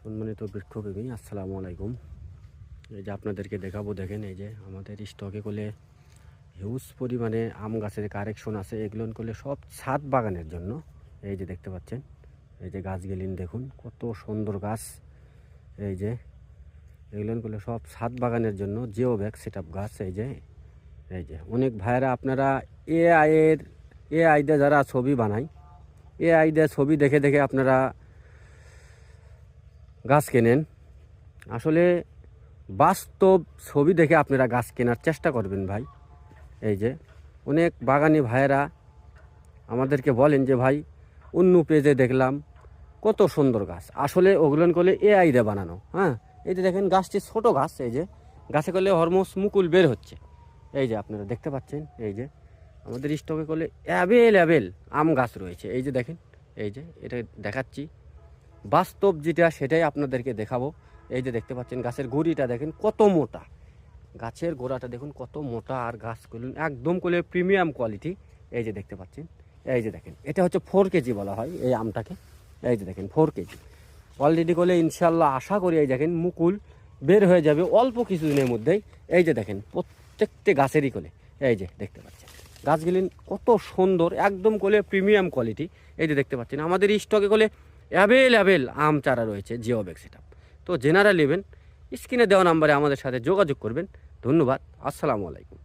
সম্মানিত বৃক্ষপ্রেমী, আসসালামু আলাইকুম। এই যে আপনাদেরকে দেখাবো, দেখেন এই যে আমাদের স্টকে করলে হিউজ পরিমাণে আম গাছের কারেকশন আছে। এগুলো করলে সব ছাদ বাগানের জন্য। এই যে দেখতে পাচ্ছেন, এই যে গাছগুলিন দেখুন কত সুন্দর গাছ। এই যে এগুলো করলে সব ছাদ বাগানের জন্য জিও ব্যাগ সেট আপ গাছ। এই যে অনেক ভাইয়েরা আপনারা এআই দিয়ে যারা ছবি বানায়, এআই দিয়ে ছবি দেখে দেখে আপনারা গাছ কেনেন। আসলে বাস্তব ছবি দেখে আপনারা গাছ কেনার চেষ্টা করবেন ভাই। এই যে অনেক বাগানি ভাইয়েরা আমাদেরকে বলেন যে ভাই অন্য পেজে দেখলাম কত সুন্দর গাছ, আসলে ওগুলো করলে এআই দিয়ে বানানো। হ্যাঁ, এই যে দেখেন গাছটি ছোট গাছ, এই যে গাছে করলে হরমোস মুকুল বের হচ্ছে। এই যে আপনারা দেখতে পাচ্ছেন, এই যে আমাদের স্টকে করলে অ্যাভেলেবেল আম গাছ রয়েছে। এই যে দেখেন, এই যে এটা দেখাচ্ছি বাস্তব যেটা, সেটাই আপনাদেরকে দেখাবো। এই যে দেখতে পাচ্ছেন গাছের গুঁড়িটা দেখেন কত মোটা, গাছের গোড়াটা দেখুন কত মোটা, আর গাছগুলো একদম করে প্রিমিয়াম কোয়ালিটি। এই যে দেখতে পাচ্ছেন, এই যে দেখেন এটা হচ্ছে 4 কেজি বলা হয় এই আমটাকে। এই যে দেখেন 4 কেজি অলরেডি করলে ইনশাল্লাহ আশা করি এই দেখেন মুকুল বের হয়ে যাবে অল্প কিছুদিনের মধ্যেই। এই যে দেখেন প্রত্যেকটি গাছেরই কোলে এই যে দেখতে পাচ্ছেন গাছগুলি কত সুন্দর, একদম কোলে প্রিমিয়াম কোয়ালিটি। এই যে দেখতে পাচ্ছেন আমাদের স্টকে কোলে অ্যাভেলেবেল আম চারা রয়েছে জিও ব্যাগ সেট আপ। তো জেনারা নেবেন, স্ক্রিনে দেওয়া নাম্বারে আমাদের সাথে যোগাযোগ করবেন। ধন্যবাদ, আসসালামু আলাইকুম।